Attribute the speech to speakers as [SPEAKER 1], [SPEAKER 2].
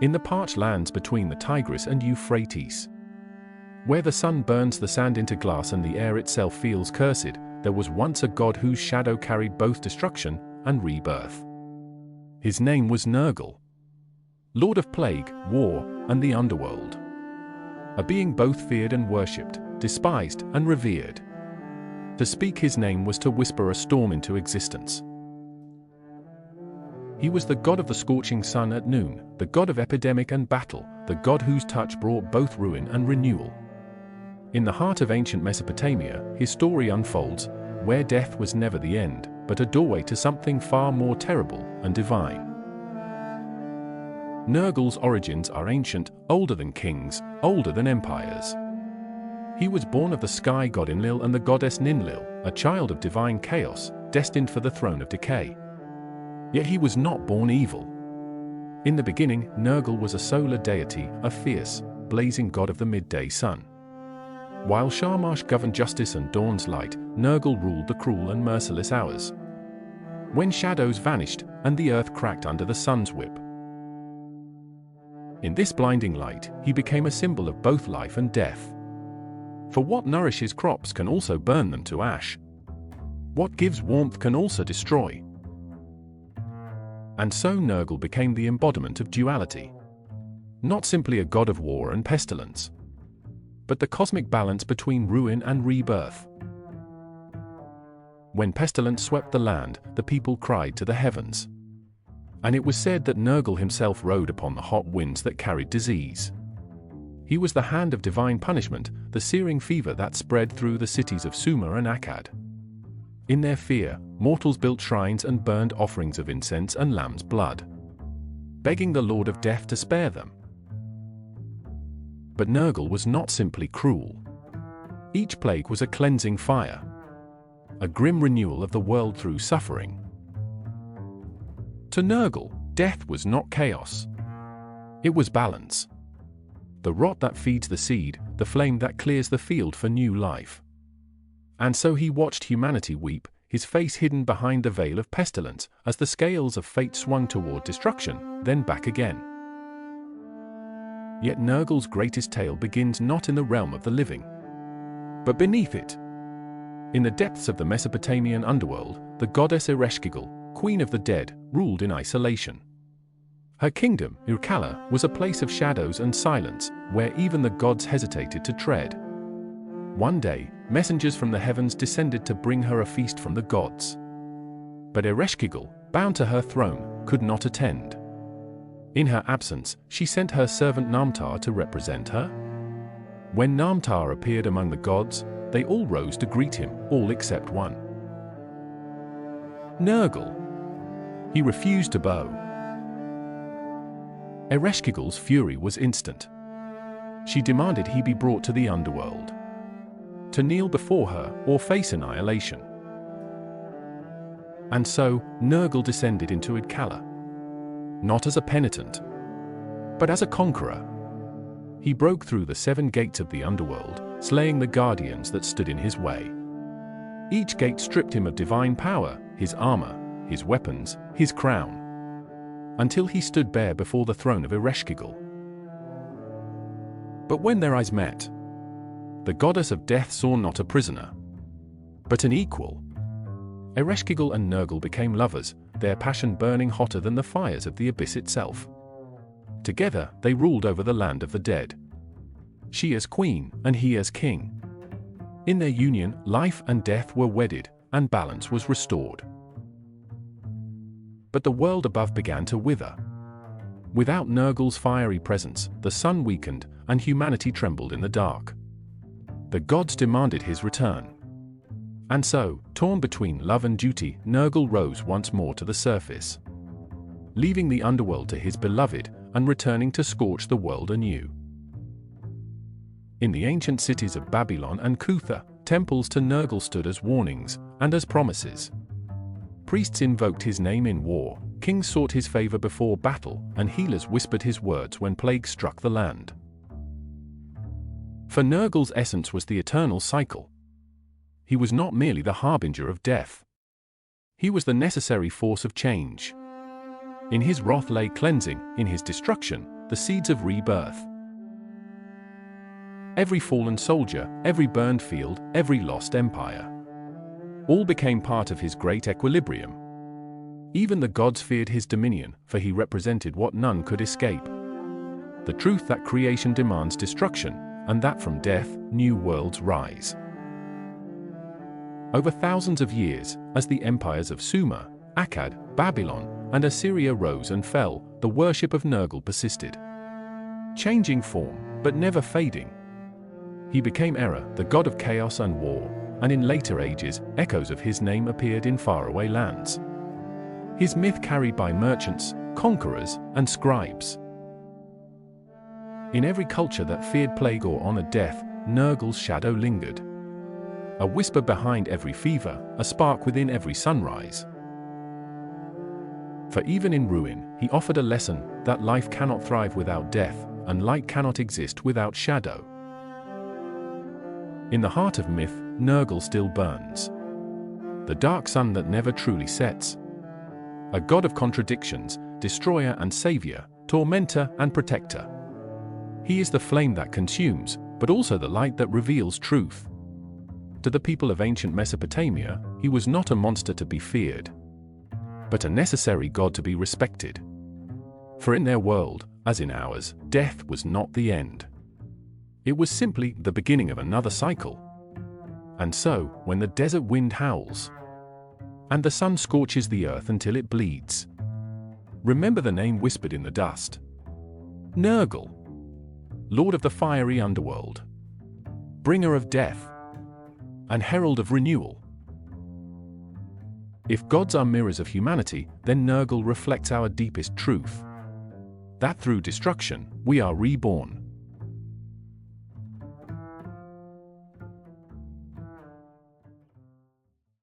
[SPEAKER 1] in the parched lands between the Tigris and Euphrates. Where the sun burns the sand into glass and the air itself feels cursed, there was once a god whose shadow carried both destruction and rebirth. His name was Nergal, lord of plague, war, and the underworld. A being both feared and worshipped, despised and revered. To speak his name was to whisper a storm into existence. He was the god of the scorching sun at noon, the god of epidemic and battle, the god whose touch brought both ruin and renewal. In the heart of ancient Mesopotamia, his story unfolds, where death was never the end, but a doorway to something far more terrible and divine. Nergal's origins are ancient, older than kings, older than empires. He was born of the sky god Enlil and the goddess Ninlil, a child of divine chaos, destined for the throne of decay. Yet he was not born evil. In the beginning, Nergal was a solar deity, a fierce, blazing god of the midday sun. While Shamash governed justice and dawn's light, Nergal ruled the cruel and merciless hours. When shadows vanished, and the earth cracked under the sun's whip. In this blinding light, he became a symbol of both life and death. For what nourishes crops can also burn them to ash. What gives warmth can also destroy. And so Nergal became the embodiment of duality. Not simply a god of war and pestilence, but the cosmic balance between ruin and rebirth. When pestilence swept the land, the people cried to the heavens. And it was said that Nergal himself rode upon the hot winds that carried disease. He was the hand of divine punishment, the searing fever that spread through the cities of Sumer and Akkad. In their fear, mortals built shrines and burned offerings of incense and lamb's blood, begging the Lord of Death to spare them. But Nergal was not simply cruel. Each plague was a cleansing fire, a grim renewal of the world through suffering. To Nergal, death was not chaos. It was balance. The rot that feeds the seed, the flame that clears the field for new life. And so he watched humanity weep, his face hidden behind the veil of pestilence, as the scales of fate swung toward destruction, then back again. Yet Nergal's greatest tale begins not in the realm of the living, but beneath it. In the depths of the Mesopotamian underworld, the goddess Ereshkigal, queen of the dead, ruled in isolation. Her kingdom, Irkalla, was a place of shadows and silence, where even the gods hesitated to tread. One day, messengers from the heavens descended to bring her a feast from the gods. But Ereshkigal, bound to her throne, could not attend. In her absence, she sent her servant Namtar to represent her. When Namtar appeared among the gods, they all rose to greet him, all except one. Nergal. He refused to bow. Ereshkigal's fury was instant. She demanded he be brought to the underworld, to kneel before her or face annihilation. And so, Nergal descended into Irkalla, not as a penitent, but as a conqueror. He broke through the 7 gates of the underworld, slaying the guardians that stood in his way. Each gate stripped him of divine power, his armor, his weapons, his crown, until he stood bare before the throne of Ereshkigal. But when their eyes met, the goddess of death saw not a prisoner, but an equal. Ereshkigal and Nergal became lovers, their passion burning hotter than the fires of the abyss itself. Together, they ruled over the land of the dead. She as queen, and he as king. In their union, life and death were wedded, and balance was restored. But the world above began to wither. Without Nergal's fiery presence, the sun weakened, and humanity trembled in the dark. The gods demanded his return. And so, torn between love and duty, Nergal rose once more to the surface, leaving the underworld to his beloved, and returning to scorch the world anew. In the ancient cities of Babylon and Kutha, temples to Nergal stood as warnings, and as promises. Priests invoked his name in war, kings sought his favor before battle, and healers whispered his words when plague struck the land. For Nergal's essence was the eternal cycle. He was not merely the harbinger of death. He was the necessary force of change. In his wrath lay cleansing, in his destruction, the seeds of rebirth. Every fallen soldier, every burned field, every lost empire, all became part of his great equilibrium. Even the gods feared his dominion, for he represented what none could escape: the truth that creation demands destruction, and that from death, new worlds rise. Over thousands of years, as the empires of Sumer, Akkad, Babylon, and Assyria rose and fell, the worship of Nergal persisted, changing form, but never fading. He became Era, the god of chaos and war, and in later ages, echoes of his name appeared in faraway lands. His myth carried by merchants, conquerors, and scribes. In every culture that feared plague or honored death, Nergal's shadow lingered. A whisper behind every fever, a spark within every sunrise. For even in ruin, he offered a lesson that life cannot thrive without death, and light cannot exist without shadow. In the heart of myth, Nergal still burns. The dark sun that never truly sets. A god of contradictions, destroyer and savior, tormentor and protector. He is the flame that consumes, but also the light that reveals truth. To the people of ancient Mesopotamia, he was not a monster to be feared, but a necessary god to be respected. For in their world, as in ours, death was not the end. It was simply the beginning of another cycle. And so, when the desert wind howls, and the sun scorches the earth until it bleeds, remember the name whispered in the dust: Nergal, Lord of the fiery underworld, bringer of death, and herald of renewal. If gods are mirrors of humanity, then Nergal reflects our deepest truth: that through destruction, we are reborn.